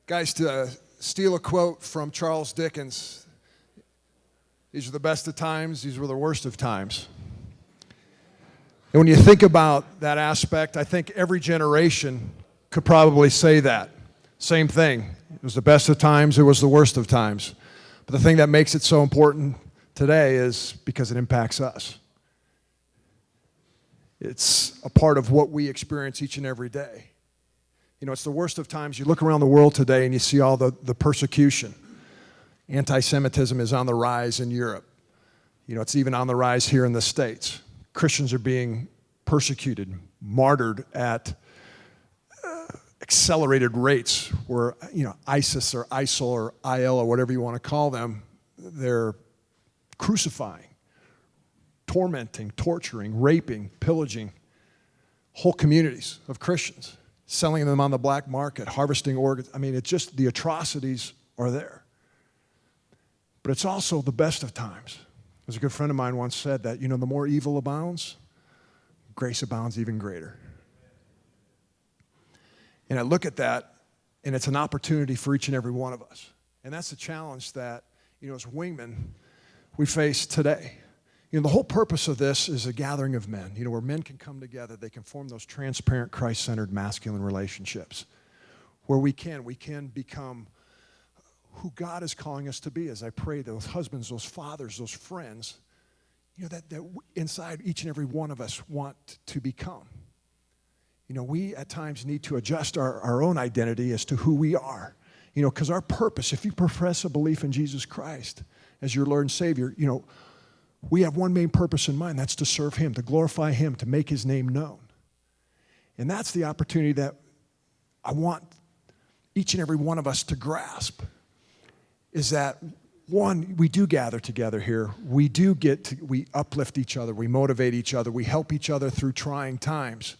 Guys, to steal a quote from Charles Dickens, these are the best of times, these were the worst of times. And when you think about that aspect, I think every generation could probably say that. Same thing. It was the best of times, it was the worst of times. But the thing that makes it so important today is because it impacts us. It's a part of what we experience each and every day. You know, it's the worst of times. You look around the world today and you see all the persecution. Anti-Semitism is on the rise in Europe. You know, it's even on the rise here in the States. Christians are being persecuted, martyred at accelerated rates where, you know, ISIS or ISIL or IL or whatever you want to call them, they're crucifying, tormenting, torturing, raping, pillaging whole communities of Christians, selling them on the black market, harvesting organs. I mean, it's just the atrocities are there. But it's also the best of times. As a good friend of mine once said that, you know, the more evil abounds, grace abounds even greater. And I look at that, and it's an opportunity for each and every one of us. And that's the challenge that, you know, as Wingmen, we face today. You know, the whole purpose of this is a gathering of men, you know, where men can come together, they can form those transparent, Christ-centered, masculine relationships, where we can become who God is calling us to be. As I pray, those husbands, those fathers, those friends, you know, that inside each and every one of us want to become. You know, we at times need to adjust our own identity as to who we are. You know, because our purpose, if you profess a belief in Jesus Christ as your Lord and Savior, you know, we have one main purpose in mind. That's to serve Him, to glorify Him, to make His name known. And that's the opportunity that I want each and every one of us to grasp, is that, one, we do gather together here. We uplift each other. We motivate each other. We help each other through trying times.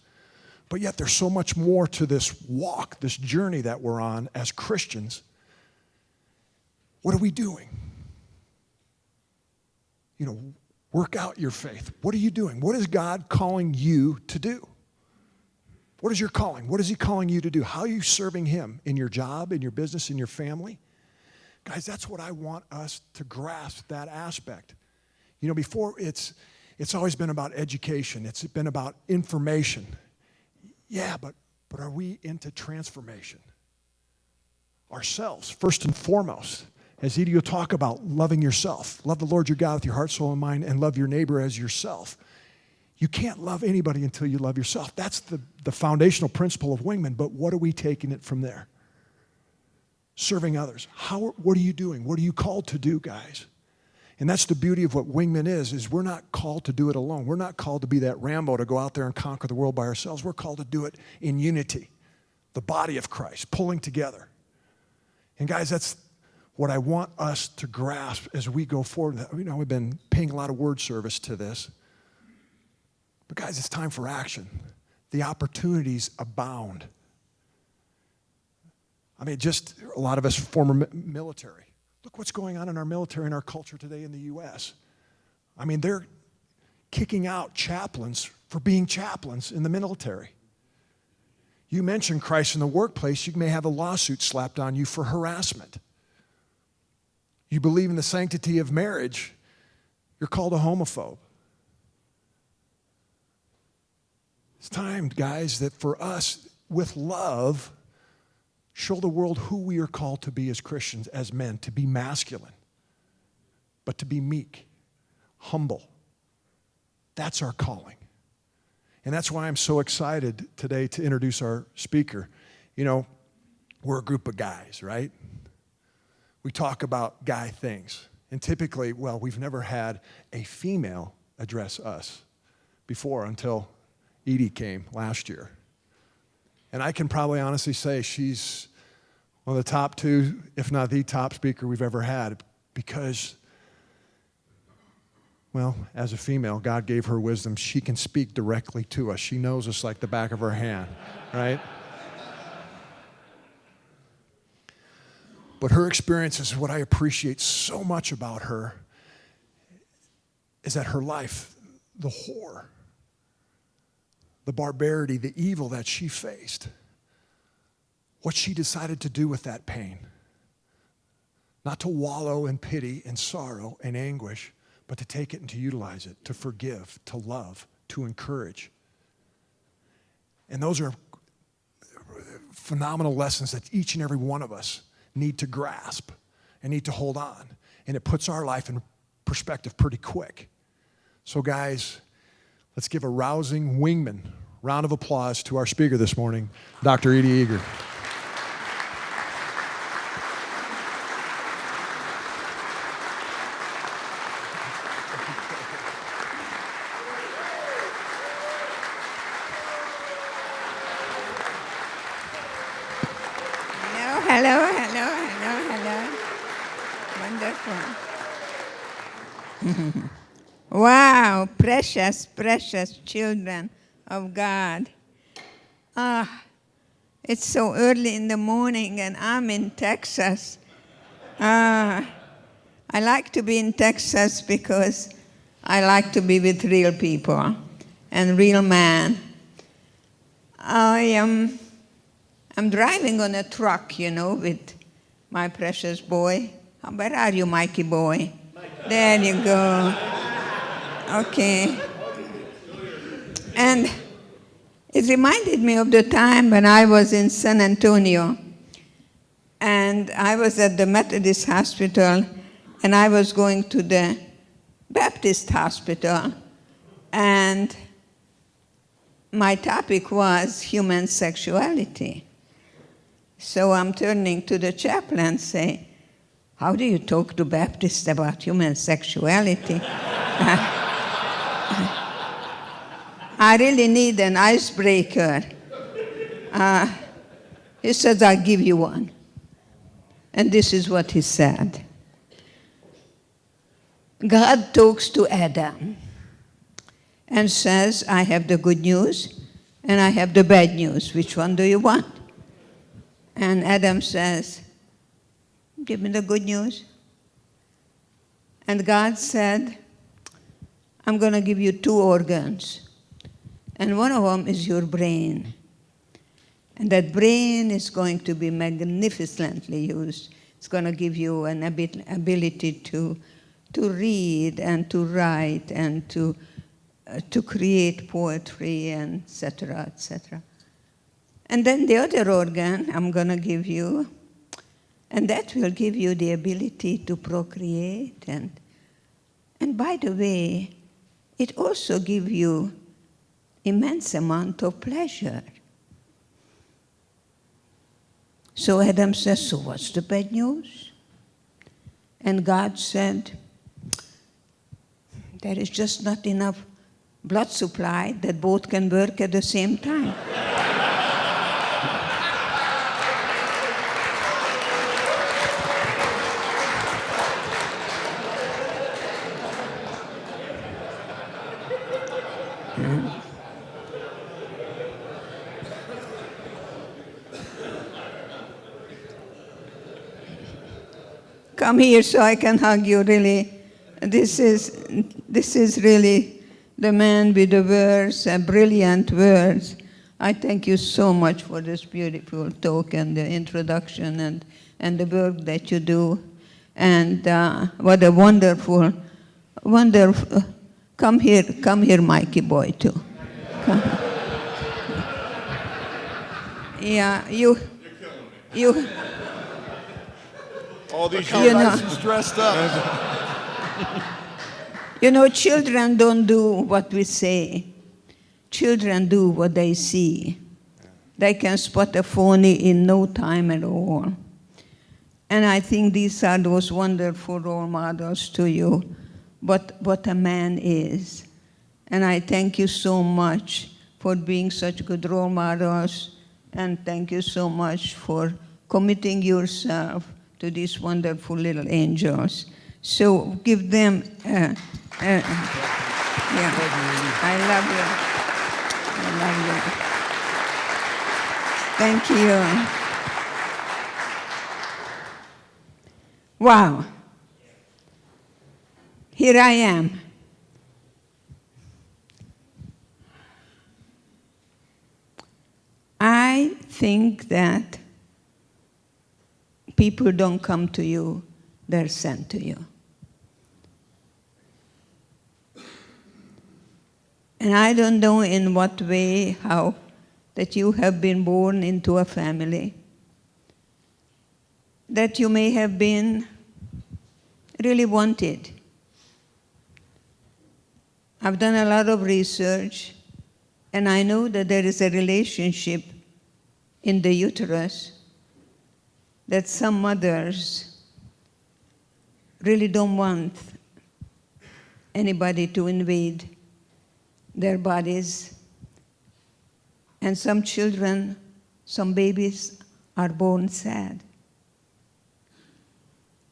But yet there's so much more to this walk, this journey that we're on as Christians. What are we doing? You know, work out your faith. What are you doing? What is God calling you to do? What is your calling? What is He calling you to do? How are you serving Him in your job, in your business, in your family? Guys, that's what I want us to grasp, that aspect. You know, before it's always been about education. It's been about information. Yeah, but are we into transformation? Ourselves, first and foremost. As Edith will talk about loving yourself. Love the Lord your God with your heart, soul, and mind, and love your neighbor as yourself. You can't love anybody until you love yourself. That's the foundational principle of Wingmen, but what are we taking it from there? Serving others. What are you doing? What are you called to do, guys? And that's the beauty of what Wingmen is we're not called to do it alone. We're not called to be that Rambo to go out there and conquer the world by ourselves. We're called to do it in unity, the body of Christ, pulling together. And guys, that's what I want us to grasp as we go forward. You know, we've been paying a lot of word service to this. But guys, it's time for action. The opportunities abound. I mean, just a lot of us former military. Look what's going on in our military and our culture today in the U.S. I mean, they're kicking out chaplains for being chaplains in the military. You mention Christ in the workplace, you may have a lawsuit slapped on you for harassment. You believe in the sanctity of marriage, you're called a homophobe. It's time, guys, that for us, with love, show the world who we are called to be as Christians, as men, to be masculine, but to be meek, humble. That's our calling. And that's why I'm so excited today to introduce our speaker. You know, we're a group of guys, right? We talk about guy things. And typically, well, we've never had a female address us before until Edie came last year. And I can probably honestly say she's one of the top two, if not the top speaker we've ever had, because, well, as a female, God gave her wisdom. She can speak directly to us. She knows us like the back of her hand, right? But her experience is what I appreciate so much about her, is that her life, the horror, the barbarity, the evil that she faced what she decided to do with that pain. Not to wallow in pity and sorrow and anguish, but to take it and to utilize it, to forgive, to love, to encourage. And those are phenomenal lessons that each and every one of us need to grasp and need to hold on. And it puts our life in perspective pretty quick. So guys, let's give a rousing Wingman round of applause to our speaker this morning, Dr. Edith Eger. Hello. Wonderful. Wow, precious children of God. It's so early in the morning and I'm in Texas. I like to be in Texas because I like to be with real people and real men. I'm driving on a truck, with my precious boy. Where are you, Mikey boy? There you go. Okay. And it reminded me of the time when I was in San Antonio. And I was at the Methodist hospital, and I was going to the Baptist hospital. And my topic was human sexuality. So I'm turning to the chaplain and say, how do you talk to Baptists about human sexuality? I really need an icebreaker. He says, I'll give you one. And this is what he said. God talks to Adam and says, I have the good news and I have the bad news. Which one do you want? And Adam says, give me the good news. And God said, I'm going to give you 2 organs. And one of them is your brain. And that brain is going to be magnificently used. It's going to give you an ability to read and to write and to create poetry, and et cetera, et cetera. And then the other organ I'm going to give you, and that will give you the ability to procreate. And by the way, it also gives you immense amount of pleasure. So Adam says, so what's the bad news? And God said, there is just not enough blood supply that both can work at the same time. Come here so I can hug you, really. This is really the man with the words, brilliant words. I thank you so much for this beautiful talk and the introduction and the work that you do. And what a wonderful, come here, Mikey boy, too. Come. Yeah, you. All these guys dressed up. Children don't do what we say. Children do what they see. They can spot a phony in no time at all. And I think these are those wonderful role models to you, what a man is. And I thank you so much for being such good role models, and thank you so much for committing yourself to these wonderful little angels. So give them, yeah, I love you. Thank you. Wow. Here I am. I think that people don't come to you, they're sent to you. And I don't know in what way, how, that you have been born into a family, that you may have been really wanted. I've done a lot of research, and I know that there is a relationship in the uterus that some mothers really don't want anybody to invade their bodies. And some children, some babies are born sad.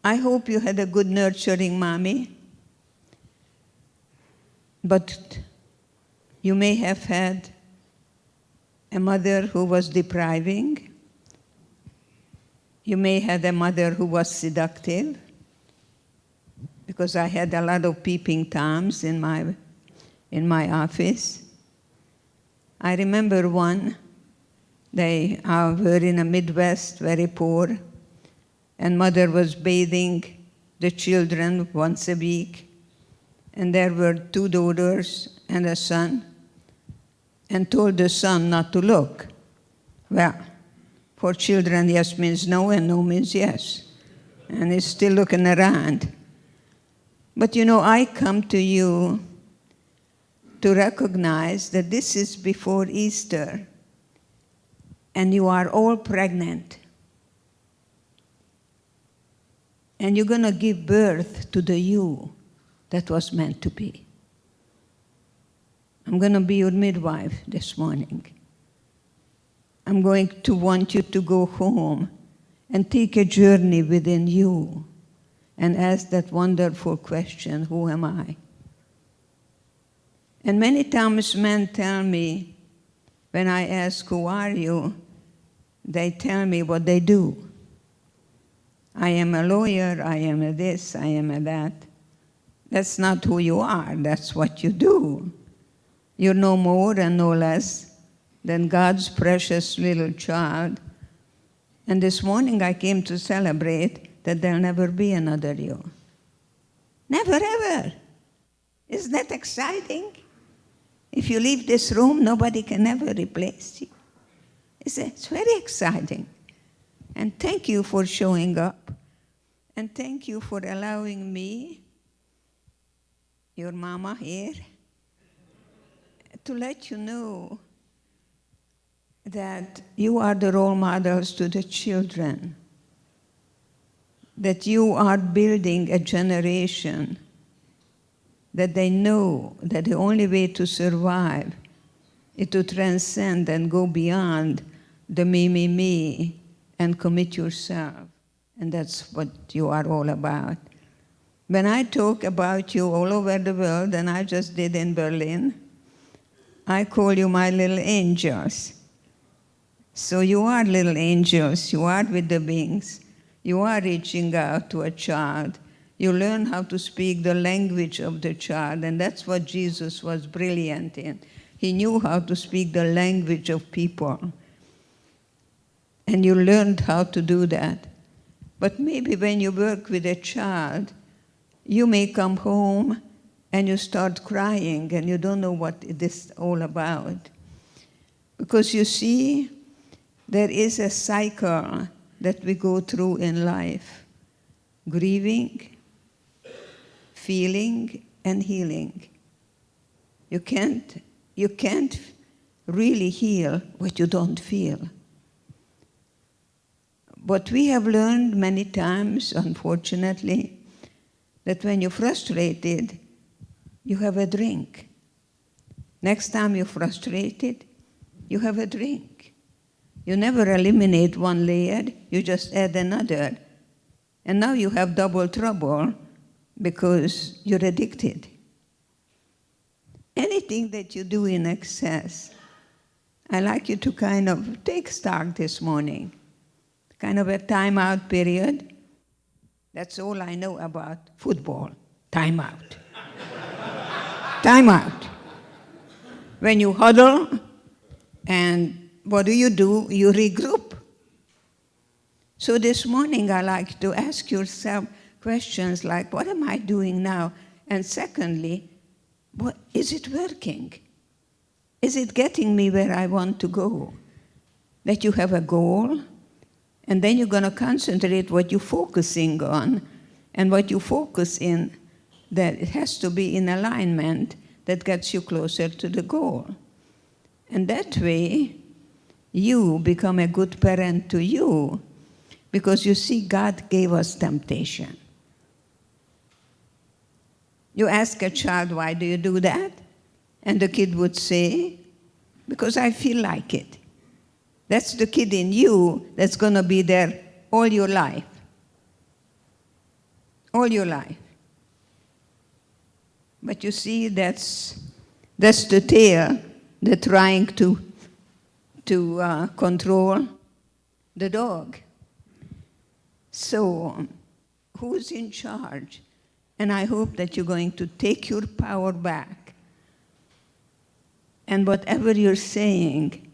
I hope you had a good nurturing mommy, but you may have had a mother who was depriving. You may have a mother who was seductive, because I had a lot of peeping Toms in my office. I remember one, they were in the Midwest, very poor, and mother was bathing the children once a week, and there were 2 daughters and a son, and told the son not to look. Well, for children, yes means no, and no means yes. And he's still looking around. But you know, I come to you to recognize that this is before Easter, and you are all pregnant. And you're going to give birth to the you that was meant to be. I'm going to be your midwife this morning. I'm going to want you to go home and take a journey within you and ask that wonderful question, who am I? And many times men tell me, when I ask, who are you? They tell me what they do. I am a lawyer, I am a this, I am a that. That's not who you are, that's what you do. You're no more and no less than God's precious little child. And this morning I came to celebrate that there'll never be another you. Never ever. Isn't that exciting? If you leave this room, nobody can ever replace you. It's very exciting. And thank you for showing up. And thank you for allowing me, your mama here, to let you know that you are the role models to the children, that you are building a generation that they know that the only way to survive is to transcend and go beyond the me, and commit yourself. And that's what you are all about. When I talk about you all over the world, and I just did in Berlin, I call you my little angels. So you are little angels. You are with the wings. You are reaching out to a child. You learn how to speak the language of the child, and that's what Jesus was brilliant in. He knew how to speak the language of people. And you learned how to do that. But maybe when you work with a child, you may come home and you start crying and you don't know what it is all about. Because you see, there is a cycle that we go through in life. Grieving, feeling, and healing. You can't really heal what you don't feel. But we have learned many times, unfortunately, that when you're frustrated, you have a drink. Next time you're frustrated, you have a drink. You never eliminate one layer, you just add another. And now you have double trouble because you're addicted. Anything that you do in excess, I'd like you to kind of take stock this morning. Kind of a timeout period. That's all I know about football. Timeout. Timeout. When you huddle, and what do? You regroup. So this morning I like to ask yourself questions like, what am I doing now? And secondly, is it working? Is it getting me where I want to go? That you have a goal, and then you're going to concentrate what you're focusing on, and what you focus in, that it has to be in alignment that gets you closer to the goal. And that way, you become a good parent to you, because you see, God gave us temptation. You ask a child, why do you do that? And the kid would say, because I feel like it. That's the kid in you that's going to be there all your life. All your life. But you see, that's the tail that's trying to control the dog. So, who's in charge? And I hope that you're going to take your power back. And whatever you're saying,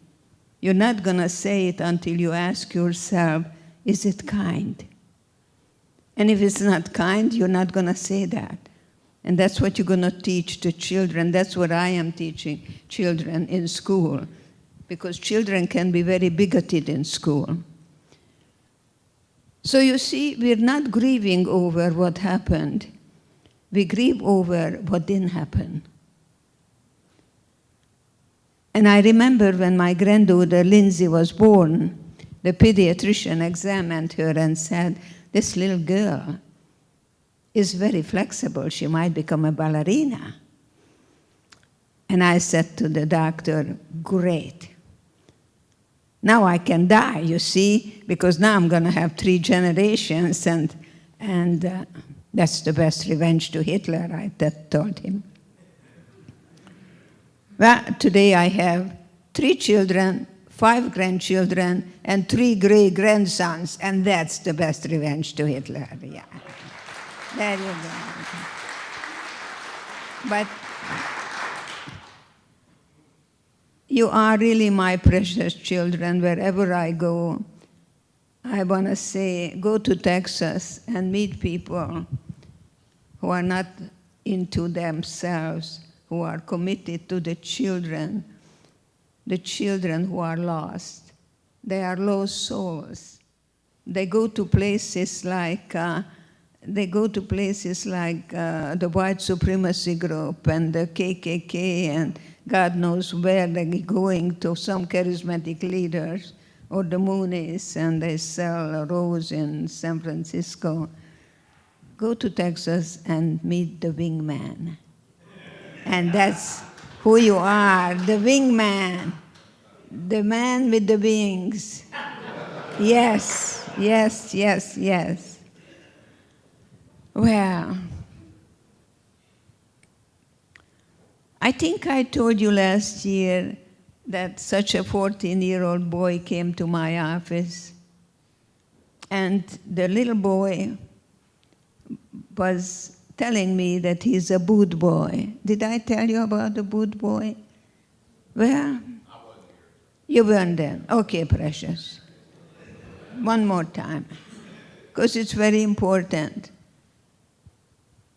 you're not going to say it until you ask yourself, is it kind? And if it's not kind, you're not going to say that. And that's what you're going to teach the children. That's what I am teaching children in school, because children can be very bigoted in school. So you see, we're not grieving over what happened. We grieve over what didn't happen. And I remember when my granddaughter Lindsay was born, the pediatrician examined her and said, this little girl is very flexible. She might become a ballerina. And I said to the doctor, great. Now I can die, you see, because now I'm going to have 3 generations, and that's the best revenge to Hitler, I told him. Well, today I have 3 children, 5 grandchildren, and 3 great-grandsons, and that's the best revenge to Hitler, yeah. There you go. But you are really my precious children. Wherever I go, I want to say, go to Texas and meet people who are not into themselves, who are committed to the children who are lost. They are lost souls. They go to places like the white supremacy group and the KKK, and God knows where they're going, to some charismatic leaders or the Moonies, and they sell a rose in San Francisco. Go to Texas and meet the Wingman. And that's who you are, the Wingman, the man with the wings. Yes, yes, yes, yes. Well, I think I told you last year that such a 14-year-old boy came to my office, and the little boy was telling me that he's a boot boy. Did I tell you about the boot boy? Well, you weren't there. Okay, precious. One more time, because it's very important.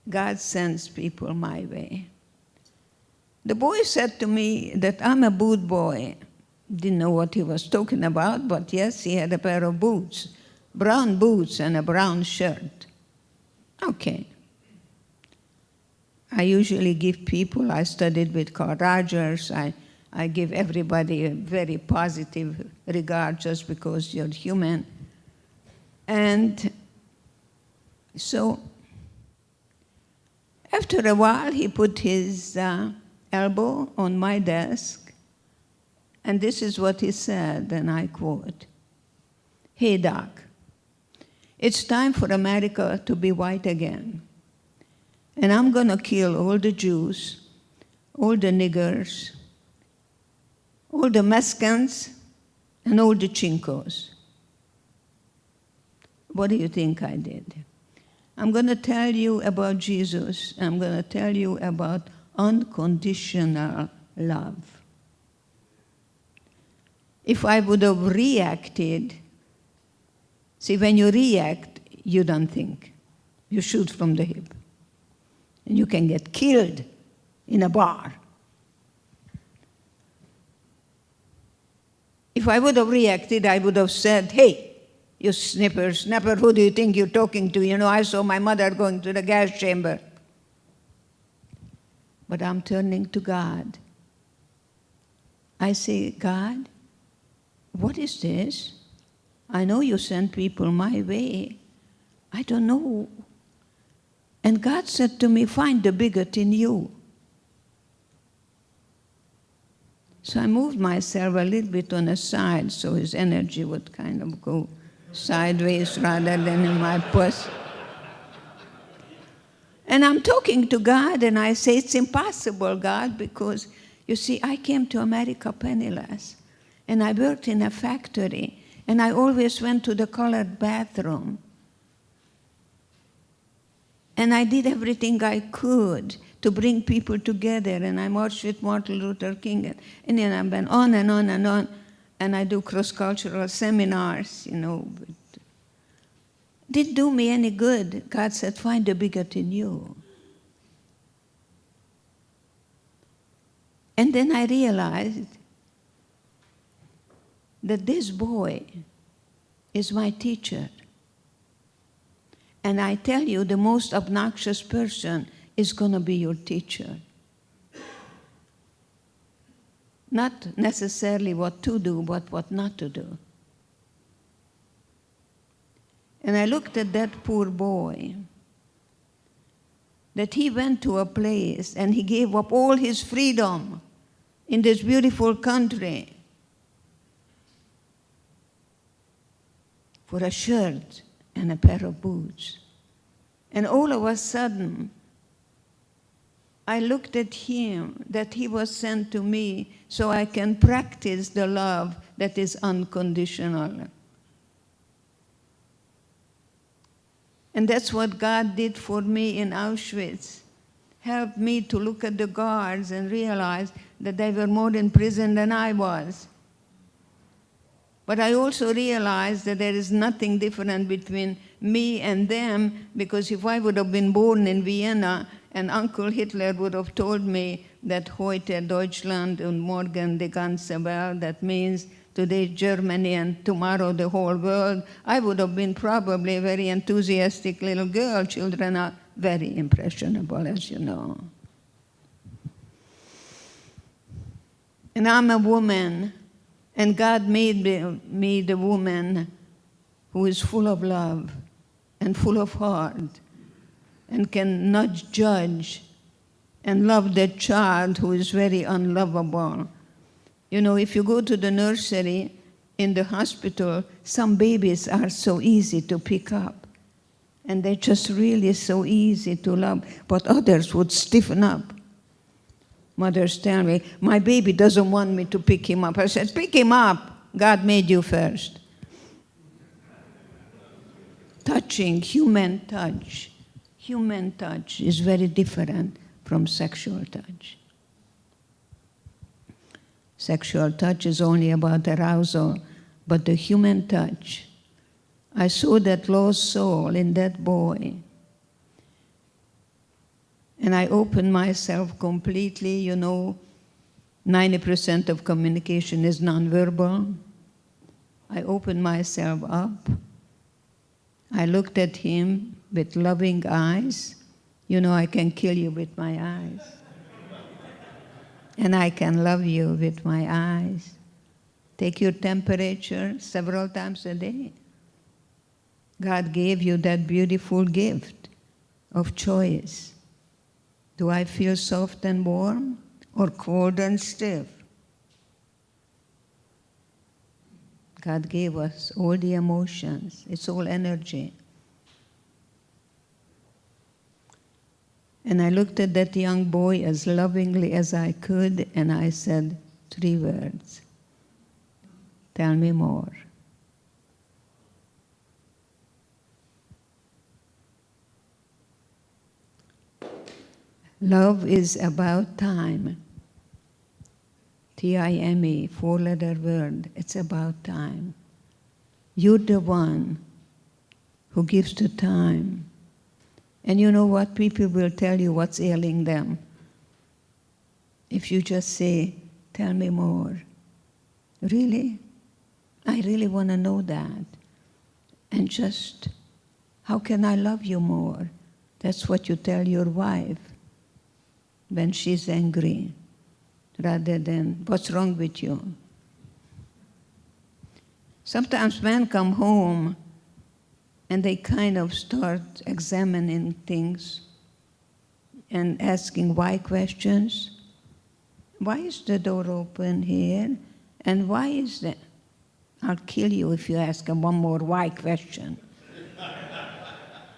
God sends people my way. The boy said to me that I'm a boot boy. Didn't know what he was talking about, but yes, he had a pair of boots, brown boots and a brown shirt. Okay. I usually give people, I studied with Carl Rogers, I give everybody a very positive regard just because you're human. And so after a while, he put his elbow on my desk, and this is what he said, and I quote, "Hey, Doc, it's time for America to be white again. And I'm going to kill all the Jews, all the niggers, all the Mexicans, and all the Chincos." What do you think I did? I'm going to tell you about Jesus. I'm going to tell you about unconditional love. If I would have reacted See, when you react, you don't think. You shoot from the hip. And you can get killed in a bar. If I would have reacted, I would have said, hey, you snapper, who do you think you're talking to? You know, I saw my mother going to the gas chamber. But I'm turning to God. I say, God, what is this? I know you send people my way. I don't know. And God said to me, find the bigot in you. So I moved myself a little bit on the side so his energy would kind of go sideways rather than in my purse. And I'm talking to God and I say, it's impossible, God, because, you see, I came to America penniless. And I worked in a factory. And I always went to the colored bathroom. And I did everything I could to bring people together. And I marched with Martin Luther King. And then I went on and on and on. And I do cross-cultural seminars, you know. Didn't do me any good. God said, find the bigot in you. And then I realized that this boy is my teacher. And I tell you, the most obnoxious person is going to be your teacher. Not necessarily what to do, but what not to do. And I looked at that poor boy, that he went to a place and he gave up all his freedom in this beautiful country for a shirt and a pair of boots. And all of a sudden, I looked at him, that he was sent to me so I can practice the love that is unconditional. And that's what God did for me in Auschwitz. Helped me to look at the guards and realize that they were more in prison than I was. But I also realized that there is nothing different between me and them, because if I would have been born in Vienna and Uncle Hitler would have told me that heute Deutschland und morgen die ganze Welt, that means today Germany and tomorrow the whole world, I would have been probably a very enthusiastic little girl. Children are very impressionable, as you know. And I'm a woman, and God made me the woman who is full of love and full of heart and can not judge and love that child who is very unlovable. You know, if you go to the nursery in the hospital, some babies are so easy to pick up. And they're just really so easy to love. But others would stiffen up. Mothers tell me, my baby doesn't want me to pick him up. I said, pick him up. God made you first. Touching, human touch is very different from sexual touch. Sexual touch is only about arousal, but the human touch, I saw that lost soul in that boy. And I opened myself completely. You know, 90% of communication is nonverbal. I opened myself up. I looked at him with loving eyes. You know, I can kill you with my eyes. And I can love you with my eyes. Take your temperature several times a day. God gave you that beautiful gift of choice. Do I feel soft and warm or cold and stiff? God gave us all the emotions. It's all energy. And I looked at that young boy as lovingly as I could, and I said 3 words. Tell me more. Love is about time. T-I-M-E, 4-letter word. It's about time. You're the one who gives the time. And you know what? People will tell you what's ailing them. If you just say, tell me more. Really? I really want to know that. And just, how can I love you more? That's what you tell your wife when she's angry, rather than, what's wrong with you? Sometimes men come home and they kind of start examining things and asking why questions. Why is the door open here? And why is that? I'll kill you if you ask one more why question.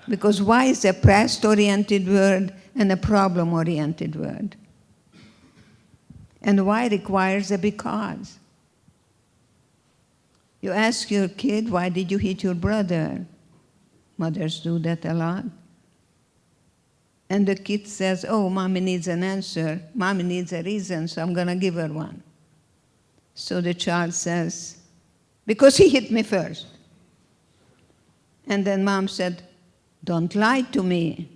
Because why is a past-oriented word and a problem-oriented word. And why requires a because. You ask your kid, why did you hit your brother? Mothers do that a lot. And the kid says, oh, mommy needs an answer. Mommy needs a reason, so I'm going to give her one. So the child says, because he hit me first. And then mom said, don't lie to me.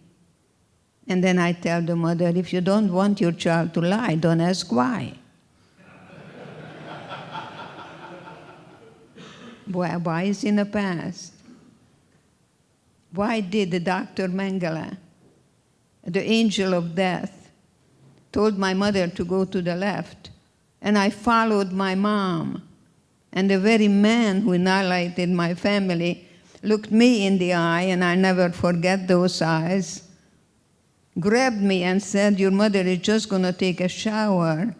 And then I tell the mother, if you don't want your child to lie, don't ask why. Why is in the past? Why did Dr. Mengele, the angel of death, told my mother to go to the left, and I followed my mom, and the very man who annihilated my family looked me in the eye, and I never forget those eyes, grabbed me and said, your mother is just going to take a shower,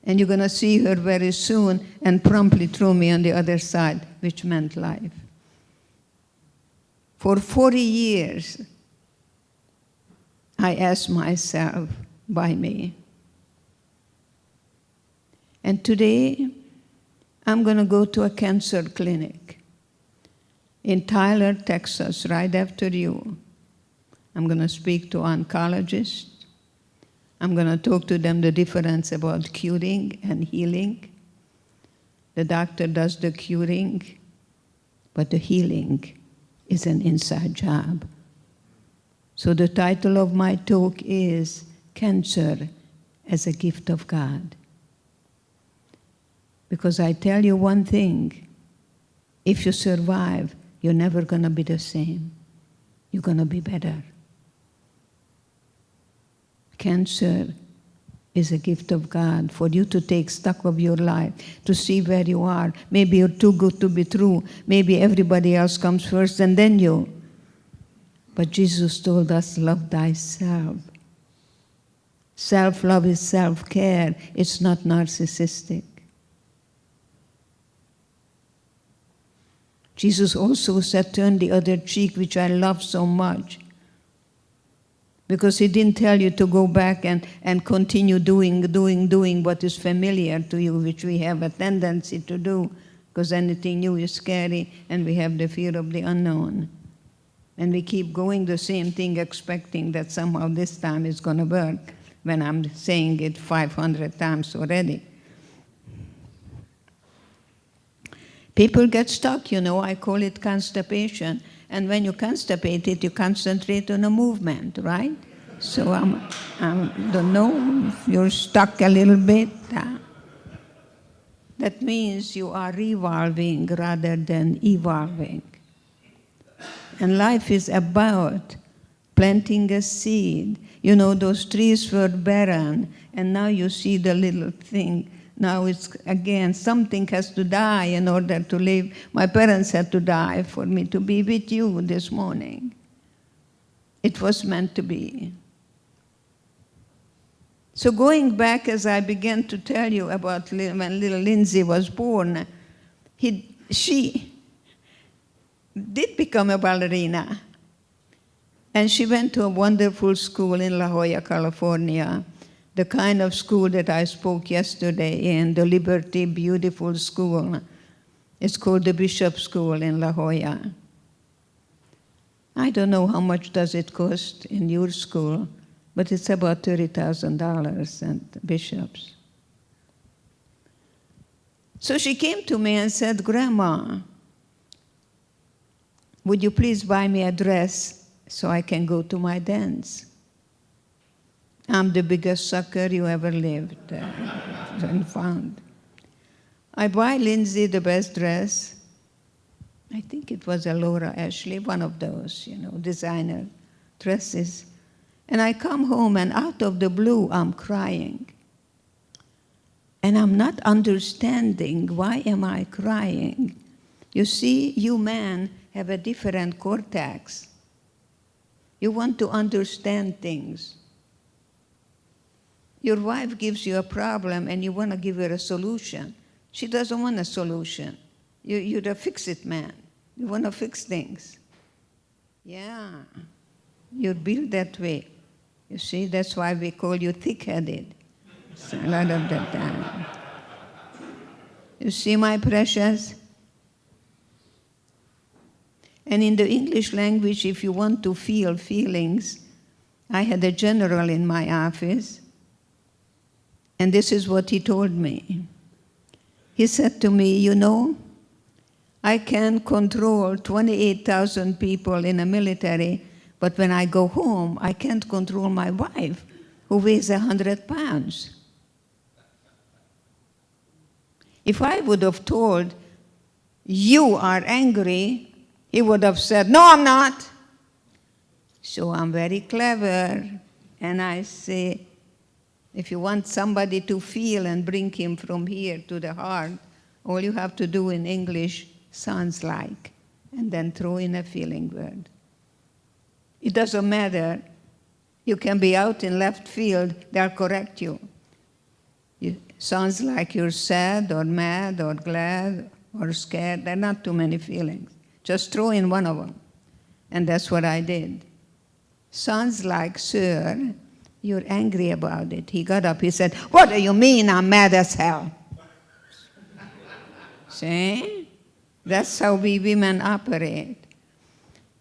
and you're going to see her very soon, and promptly threw me on the other side, which meant life. For 40 years, I asked myself, why me? And today, I'm going to go to a cancer clinic in Tyler, Texas, right after you. I'm going to speak to oncologists. I'm going to talk to them the difference about curing and healing. The doctor does the curing, but the healing is an inside job. So the title of my talk is Cancer as a Gift of God. Because I tell you one thing, if you survive, you're never going to be the same. You're going to be better. Cancer is a gift of God for you to take stock of your life, to see where you are. Maybe you're too good to be true. Maybe everybody else comes first and then you. But Jesus told us, love thyself. Self-love is self-care. It's not narcissistic. Jesus also said, turn the other cheek, which I love so much. Because he didn't tell you to go back and continue doing what is familiar to you, which we have a tendency to do, because anything new is scary, and we have the fear of the unknown. And we keep going the same thing, expecting that somehow this time it's going to work, when I'm saying it 500 times already. People get stuck, you know, I call it constipation. And when you constipate it, you concentrate on a movement, right? So I don't know if you're stuck a little bit. That means you are revolving rather than evolving. And life is about planting a seed. You know, those trees were barren, and now you see the little thing. Now it's, again, something has to die in order to live. My parents had to die for me to be with you this morning. It was meant to be. So going back, as I began to tell you about when little Lindsay was born, she did become a ballerina. And she went to a wonderful school in La Jolla, California. The kind of school that I spoke yesterday in, the Liberty, beautiful school. It's called the Bishop School in La Jolla. I don't know how much does it cost in your school, but it's about $30,000 at Bishop's. So she came to me and said, Grandma, would you please buy me a dress so I can go to my dance? I'm the biggest sucker you ever lived and found. I buy Lindsay the best dress. I think it was a Laura Ashley, one of those, designer dresses. And I come home, and out of the blue, I'm crying. And I'm not understanding, why am I crying? You see, you men have a different cortex. You want to understand things. Your wife gives you a problem and you want to give her a solution. She doesn't want a solution. You're a fix-it man. You want to fix things. Yeah, you're built that way. You see, that's why we call you thick-headed. A lot of the time. You see, my precious? And in the English language, if you want to feel feelings, I had a general in my office, and this is what he told me. He said to me, I can control 28,000 people in a military, but when I go home, I can't control my wife, who weighs 100 pounds. If I would have told, you are angry, he would have said, no, I'm not. So I'm very clever, and I say, if you want somebody to feel and bring him from here to the heart, all you have to do in English sounds like, and then throw in a feeling word. It doesn't matter. You can be out in left field, they'll correct you. It sounds like you're sad or mad or glad or scared. There are not too many feelings. Just throw in one of them. And that's what I did. Sounds like, sir, you're angry about it. He got up, he said, what do you mean I'm mad as hell? See? That's how we women operate.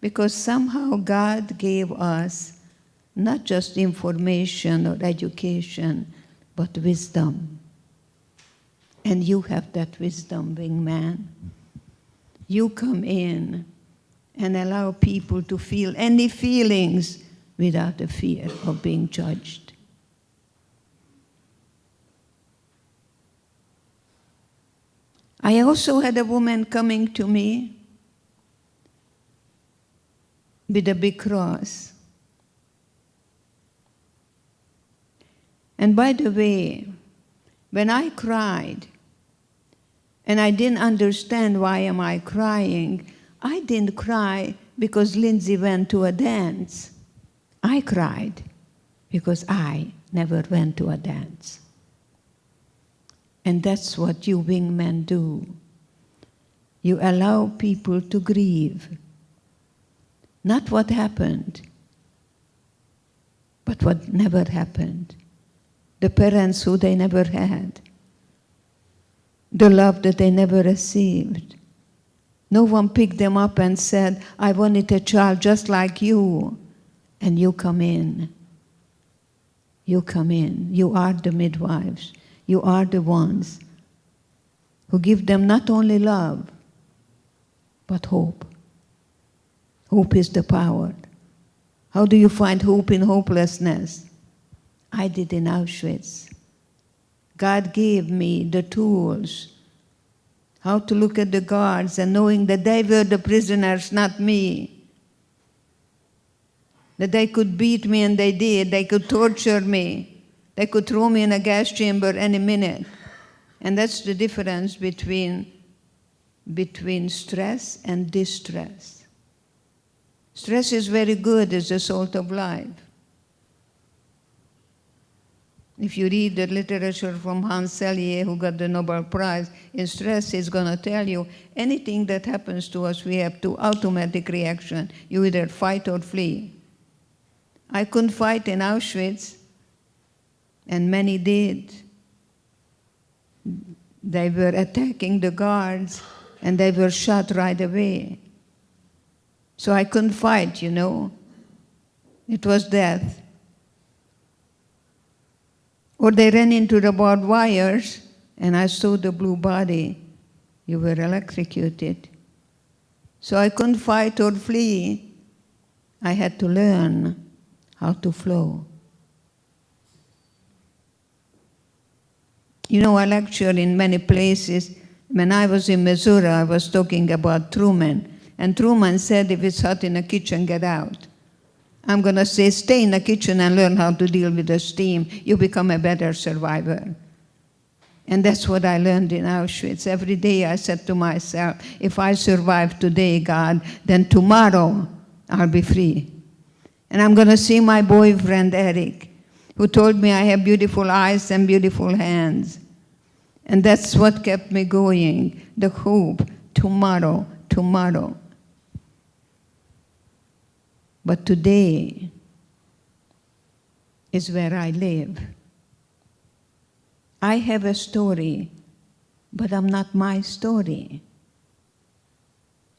Because somehow God gave us not just information or education, but wisdom. And you have that wisdom, wingman. You come in and allow people to feel any feelings without the fear of being judged. I also had a woman coming to me with a big cross. And by the way, when I cried, and I didn't understand why am I crying, I didn't cry because Lindsay went to a dance. I cried because I never went to a dance. And that's what you wingmen do. You allow people to grieve. Not what happened, but what never happened. The parents who they never had. The love that they never received. No one picked them up and said, I wanted a child just like you. And you come in. You come in. You are the midwives. You are the ones who give them not only love, but hope. Hope is the power. How do you find hope in hopelessness? I did in Auschwitz. God gave me the tools, how to look at the guards and knowing that they were the prisoners, not me. That they could beat me, and they did. They could torture me. They could throw me in a gas chamber any minute. And that's the difference between stress and distress. Stress is very good as the salt of life. If you read the literature from Hans Selye, who got the Nobel Prize in stress, he's going to tell you anything that happens to us, we have two automatic reaction. You either fight or flee. I couldn't fight in Auschwitz, and many did. They were attacking the guards, and they were shot right away. So I couldn't fight, It was death. Or they ran into the barbed wires, and I saw the blue body. You were electrocuted. So I couldn't fight or flee. I had to learn how to flow. You know, I lecture in many places. When I was in Missouri, I was talking about Truman. And Truman said, if it's hot in the kitchen, get out. I'm going to say, stay in the kitchen and learn how to deal with the steam. You become a better survivor. And that's what I learned in Auschwitz. Every day I said to myself, if I survive today, God, then tomorrow I'll be free. And I'm going to see my boyfriend, Eric, who told me I have beautiful eyes and beautiful hands. And that's what kept me going, the hope, tomorrow, tomorrow. But today is where I live. I have a story, but I'm not my story.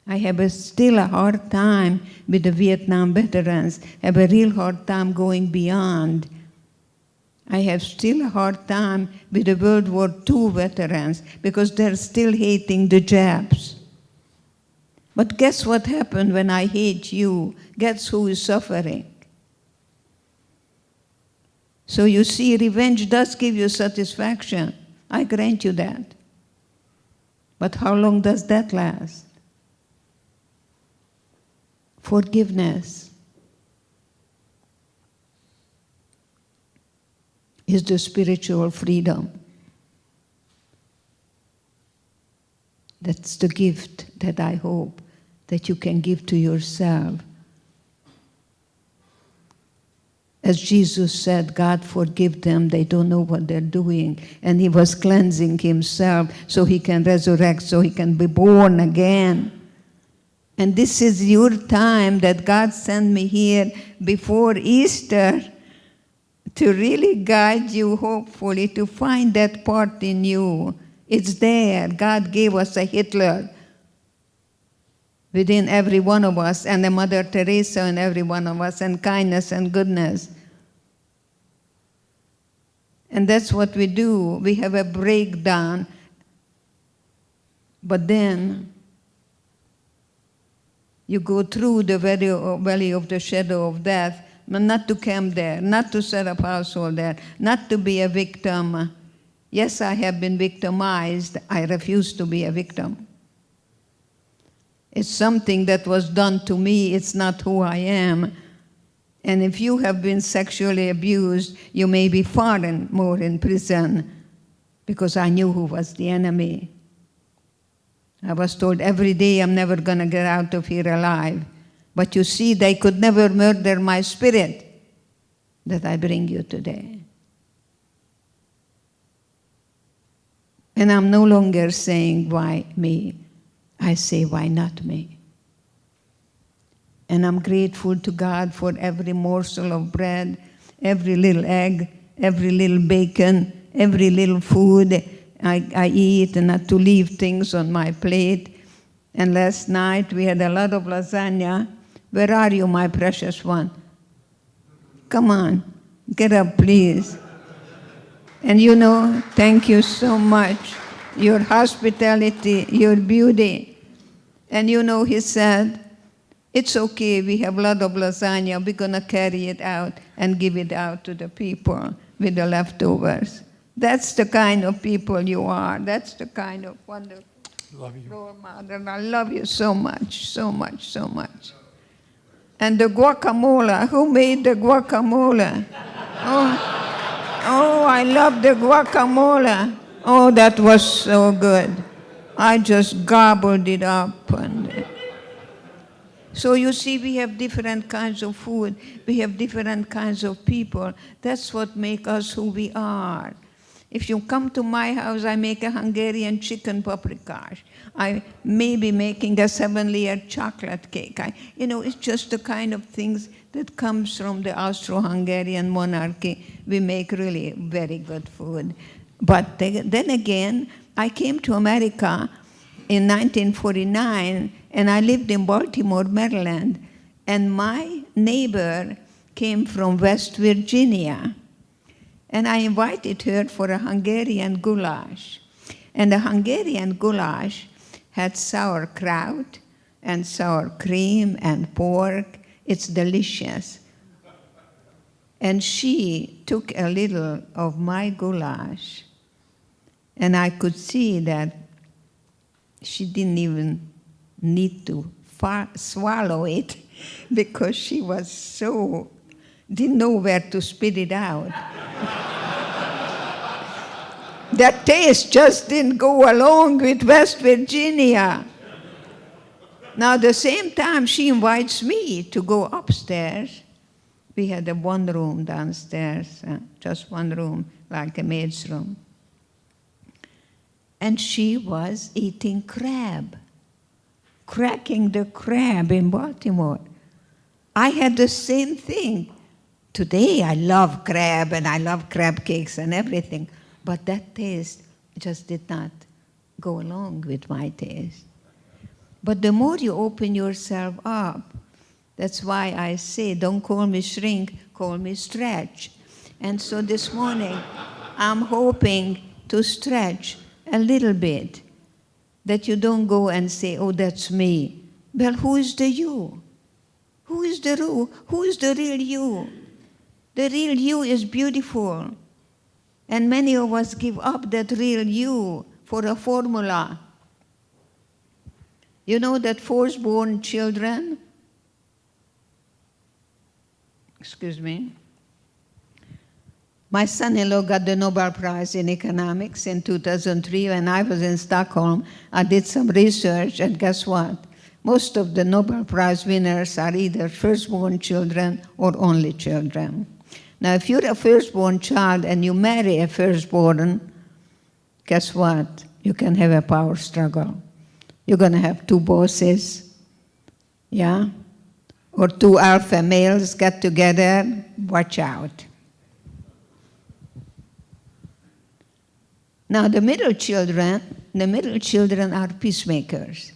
I have still a hard time with the Vietnam veterans, have a real hard time going beyond. I have still a hard time with the World War II veterans because they're still hating the Japs. But guess what happened when I hate you? Guess who is suffering? So you see, revenge does give you satisfaction. I grant you that. But how long does that last? Forgiveness is the spiritual freedom. That's the gift that I hope that you can give to yourself. As Jesus said, God forgive them, they don't know what they're doing. And he was cleansing himself so he can resurrect, so he can be born again. And this is your time that God sent me here before Easter to really guide you, hopefully, to find that part in you. It's there. God gave us a Hitler within every one of us, and a Mother Teresa in every one of us, and kindness and goodness. And that's what we do. We have a breakdown. But then you go through the valley of the shadow of death, but not to camp there, not to set up household there, not to be a victim. Yes, I have been victimized. I refuse to be a victim. It's something that was done to me. It's not who I am. And if you have been sexually abused, you may be far more in prison, because I knew who was the enemy. I was told every day I'm never going to get out of here alive. But you see, they could never murder my spirit that I bring you today. And I'm no longer saying, why me? I say, why not me? And I'm grateful to God for every morsel of bread, every little egg, every little bacon, every little food I eat, and not to leave things on my plate. And last night we had a lot of lasagna. Where are you, my precious one? Come on, get up, please. And you know, thank you so much. Your hospitality, your beauty. And you know, he said, it's okay, we have a lot of lasagna, we're going to carry it out and give it out to the people with the leftovers. That's the kind of people you are. That's the kind of wonderful role model. I love you so much, so much, so much. And the guacamole, who made the guacamole? Oh, I love the guacamole. Oh, that was so good. I just gobbled it up. So you see, we have different kinds of food. We have different kinds of people. That's what makes us who we are. If you come to my house, I make a Hungarian chicken paprikash. I may be making a 7-layer chocolate cake. It's just the kind of things that comes from the Austro-Hungarian monarchy. We make really very good food. But then again, I came to America in 1949, and I lived in Baltimore, Maryland. And my neighbor came from West Virginia. And I invited her for a Hungarian goulash. And the Hungarian goulash had sauerkraut, and sour cream and pork. It's delicious. And she took a little of my goulash, and I could see that she didn't even need to swallow it because she was so, didn't know where to spit it out. That taste just didn't go along with West Virginia. Now, at the same time, she invites me to go upstairs. We had a one room downstairs, just one room, like a maid's room. And she was eating crab, cracking the crab in Baltimore. I had the same thing. Today I love crab and I love crab cakes and everything, but that taste just did not go along with my taste. But the more you open yourself up, that's why I say, don't call me shrink, call me stretch. And so this morning, I'm hoping to stretch a little bit, that you don't go and say, oh, that's me. Well, who is the you? Who is the who is the real you? The real you is beautiful. And many of us give up that real you for a formula. You know that firstborn children, excuse me, my son-in-law got the Nobel Prize in economics in 2003 when I was in Stockholm. I did some research, and guess what? Most of the Nobel Prize winners are either firstborn children or only children. Now, if you're a firstborn child and you marry a firstborn, guess what? You can have a power struggle. You're going to have two bosses, yeah? Or two alpha males get together. Watch out. Now, the middle children are peacemakers.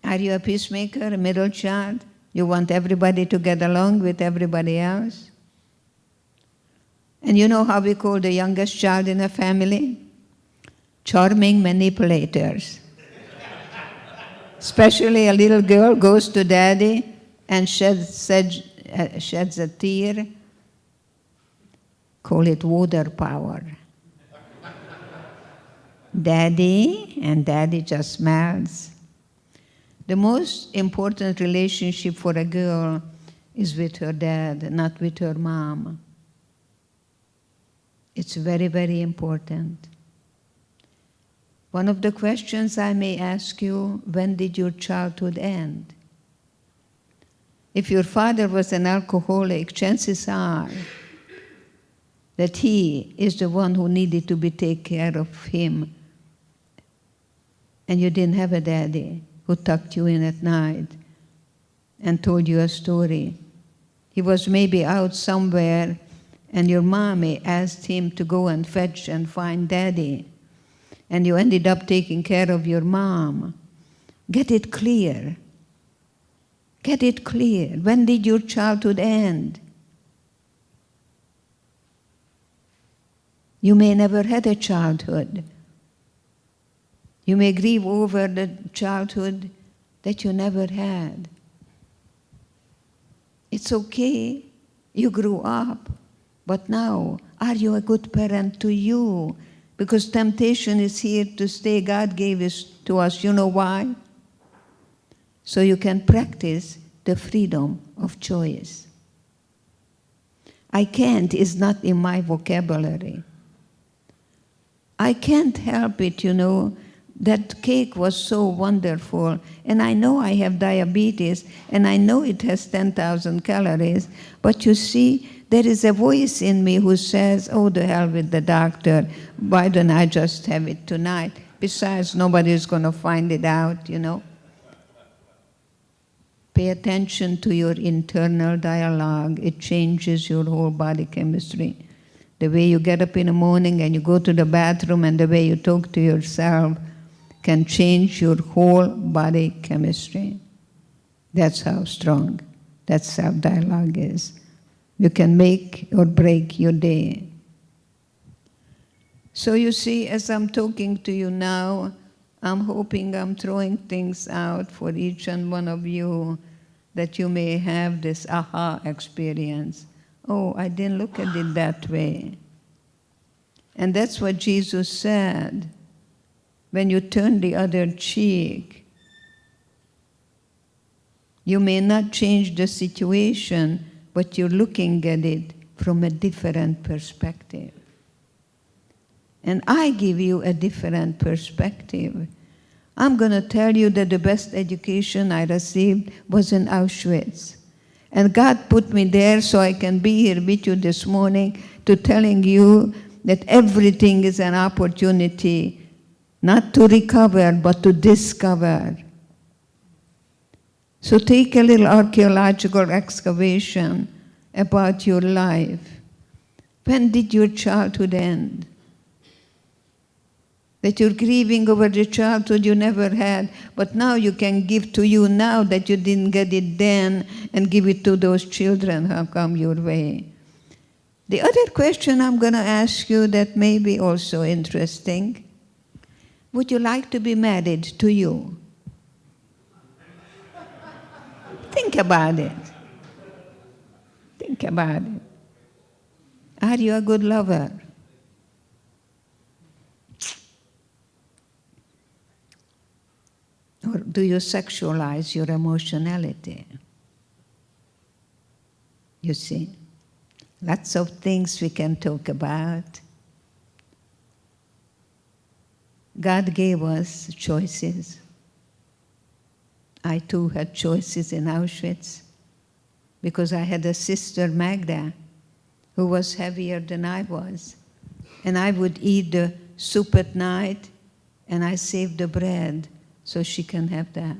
Are you a peacemaker, a middle child? You want everybody to get along with everybody else? And you know how we call the youngest child in a family? Charming manipulators. Especially a little girl goes to daddy and sheds a tear. Call it water power. Daddy, and daddy just melts. The most important relationship for a girl is with her dad, not with her mom. It's very, very important. One of the questions I may ask you, when did your childhood end? If your father was an alcoholic, chances are that he is the one who needed to be taken care of him. And you didn't have a daddy who tucked you in at night and told you a story. He was maybe out somewhere and your mommy asked him to go and fetch and find daddy. And you ended up taking care of your mom. Get it clear. Get it clear. When did your childhood end? You may never had a childhood. You may grieve over the childhood that you never had. It's okay. You grew up. But now, are you a good parent to you? Because temptation is here to stay. God gave this to us. You know why? So you can practice the freedom of choice. I can't is not in my vocabulary. I can't help it, you know. That cake was so wonderful. And I know I have diabetes, and I know it has 10,000 calories. But you see, there is a voice in me who says, oh, the hell with the doctor. Why don't I just have it tonight? Besides, nobody's going to find it out, you know. Pay attention to your internal dialogue. It changes your whole body chemistry. The way you get up in the morning and you go to the bathroom and the way you talk to yourself can change your whole body chemistry. That's how strong that self-dialogue is. You can make or break your day. So you see, as I'm talking to you now, I'm hoping I'm throwing things out for each and one of you that you may have this aha experience. Oh, I didn't look at it that way. And that's what Jesus said. When you turn the other cheek, you may not change the situation, but you're looking at it from a different perspective. And I give you a different perspective. I'm going to tell you that the best education I received was in Auschwitz. And God put me there so I can be here with you this morning to telling you that everything is an opportunity, not to recover, but to discover. So take a little archaeological excavation about your life. When did your childhood end? That you're grieving over the childhood you never had, but now you can give to you now that you didn't get it then, and give it to those children who come your way. The other question I'm going to ask you that may be also interesting, would you like to be married to you? Think about it. Think about it. Are you a good lover? Or do you sexualize your emotionality? You see, lots of things we can talk about. God gave us choices. I too had choices in Auschwitz because I had a sister, Magda, who was heavier than I was. And I would eat the soup at night and I saved the bread so she can have that.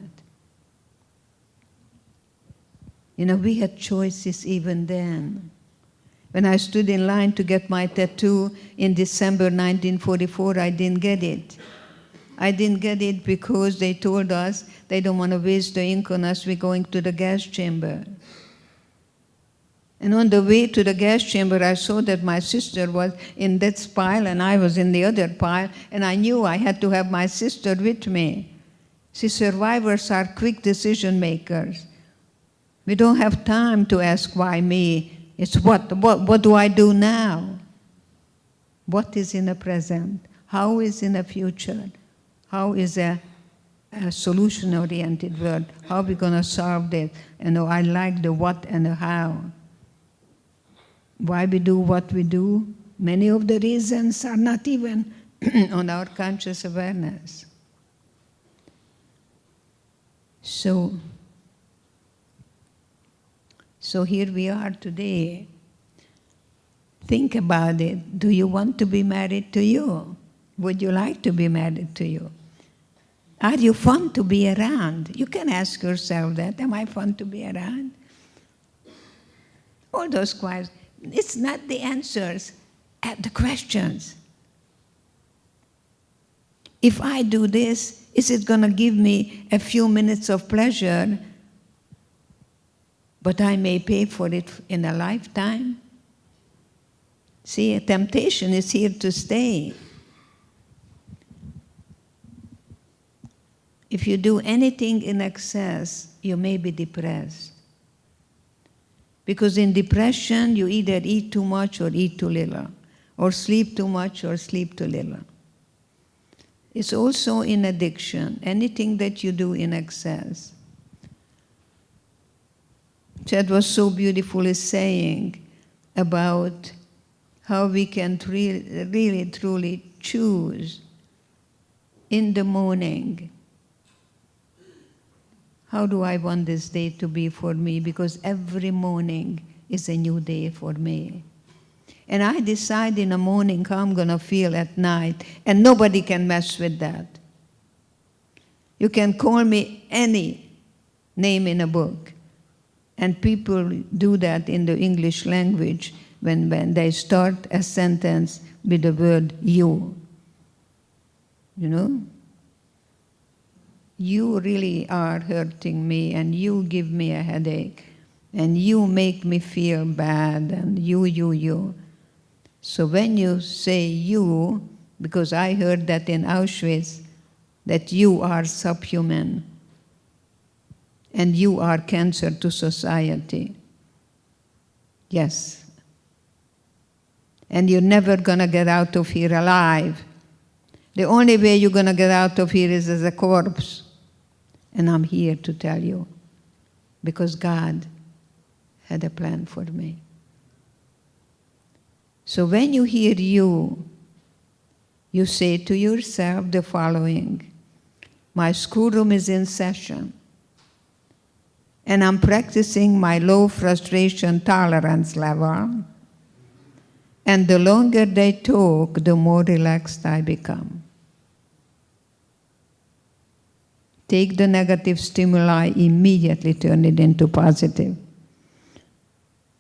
You know, we had choices even then. When I stood in line to get my tattoo in December 1944, I didn't get it. I didn't get it because they told us they don't want to waste the ink on us, we're going to the gas chamber. And on the way to the gas chamber, I saw that my sister was in that pile and I was in the other pile, and I knew I had to have my sister with me. See, survivors are quick decision makers. We don't have time to ask why me. It's what do I do now? What is in the present? How is in the future? How is a solution-oriented world? How are we going to solve this? And I like the what and the how. Why we do what we do? Many of the reasons are not even on our conscious awareness. So here we are today. Think about it. Do you want to be married to you? Would you like to be married to you? Are you fun to be around? You can ask yourself that. Am I fun to be around? All those questions. It's not the answers at the questions. If I do this, is it going to give me a few minutes of pleasure, but I may pay for it in a lifetime? See, a temptation is here to stay. If you do anything in excess, you may be depressed. Because in depression, you either eat too much or eat too little, or sleep too much or sleep too little. It's also in addiction, anything that you do in excess. Chad was so beautifully saying about how we can really, truly choose in the morning. How do I want this day to be for me? Because every morning is a new day for me. And I decide in the morning how I'm going to feel at night, and nobody can mess with that. You can call me any name in a book, and people do that in the English language when they start a sentence with the word you. You know? You really are hurting me, and you give me a headache, and you make me feel bad, and you. So when you say you, because I heard that in Auschwitz, that you are subhuman and you are cancer to society. Yes. And you're never going to get out of here alive. The only way you're going to get out of here is as a corpse. And I'm here to tell you, because God had a plan for me. So when you hear you say to yourself the following: my schoolroom is in session, and I'm practicing my low frustration tolerance level, and the longer they talk, the more relaxed I become. Take the negative stimuli, immediately turn it into positive.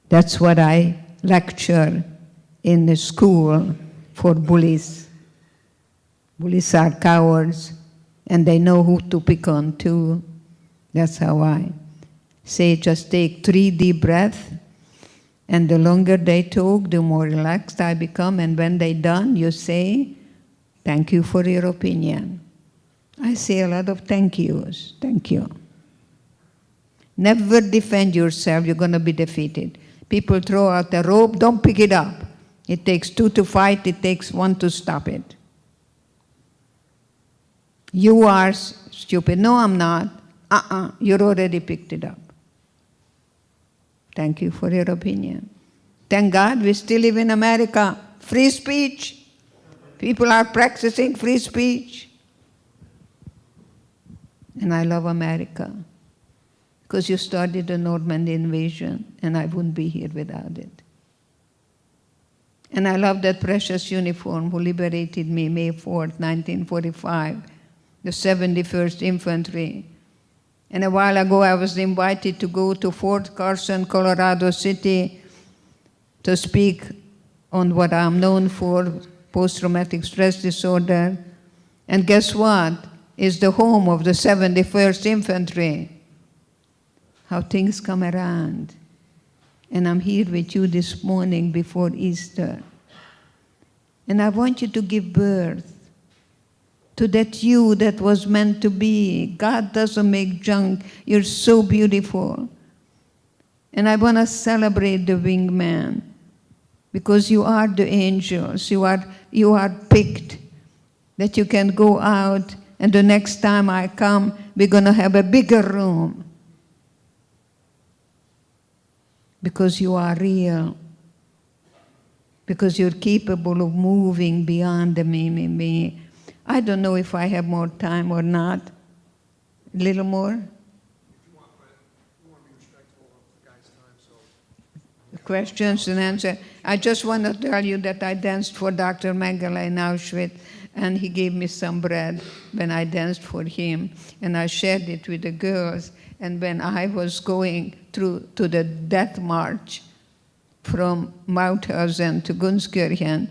That's what I lecture in the school for bullies. Bullies are cowards, and they know who to pick on too. That's how I say, just take 3 deep breaths, and the longer they talk, the more relaxed I become. And when they're done, you say, thank you for your opinion. I say a lot of thank yous. Thank you. Never defend yourself. You're going to be defeated. People throw out a rope, don't pick it up. It takes 2 to fight, it takes 1 to stop it. You are stupid. No, I'm not. You already picked it up. Thank you for your opinion. Thank God we still live in America. Free speech. People are practicing free speech. And I love America, because you started the Normandy invasion, and I wouldn't be here without it. And I love that precious uniform who liberated me May 4th, 1945, the 71st Infantry. And a while ago I was invited to go to Fort Carson, Colorado City, to speak on what I'm known for, post-traumatic stress disorder. And guess what? It's the home of the 71st Infantry. How things come around. And I'm here with you this morning before Easter. And I want you to give birth to that you that was meant to be. God doesn't make junk. You're so beautiful. And I want to celebrate the Wingmen, because you are the angels. You are picked, that you can go out, and the next time I come, we're going to have a bigger room. Because you are real. Because you're capable of moving beyond the me. I don't know if I have more time or not. A little more? If you want, but we want to be respectful of the guy's time, so. Questions and answers. I just want to tell you that I danced for Dr. Mengele in Auschwitz, and he gave me some bread when I danced for him, and I shared it with the girls. And when I was going through to the death march from Mauthausen to Gunskirchen,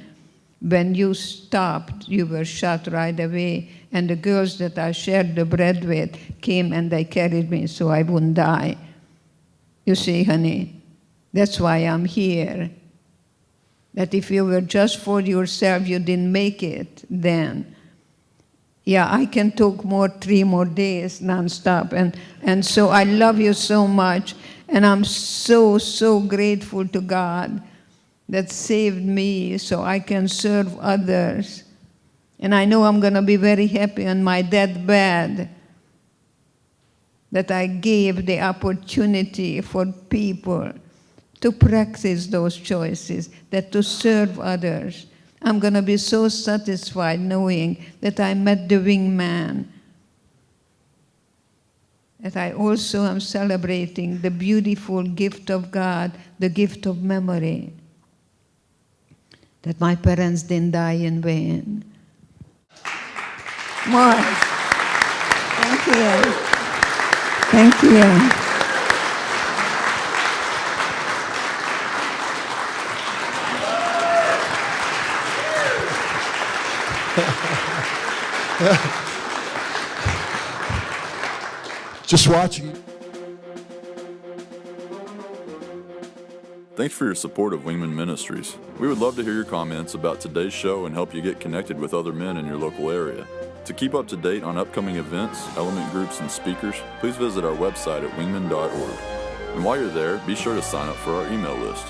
when you stopped, you were shot right away, and the girls that I shared the bread with came and they carried me so I wouldn't die. You see, honey, that's why I'm here. That if you were just for yourself, you didn't make it then. Yeah, I can talk 3 more days nonstop. And so I love you so much. And I'm so, so grateful to God that saved me so I can serve others. And I know I'm going to be very happy on my deathbed that I gave the opportunity for people to practice those choices, that to serve others. I'm going to be so satisfied knowing that I met the Wingman, that I also am celebrating the beautiful gift of God, the gift of memory, that my parents didn't die in vain. More. Thank you. Thank you. Just watching. Thanks for your support of Wingmen Ministries. We would love to hear your comments about today's show and help you get connected with other men in your local area. To keep up to date on upcoming events, element groups, and speakers, please visit our website at wingmen.org. And while you're there, be sure to sign up for our email list.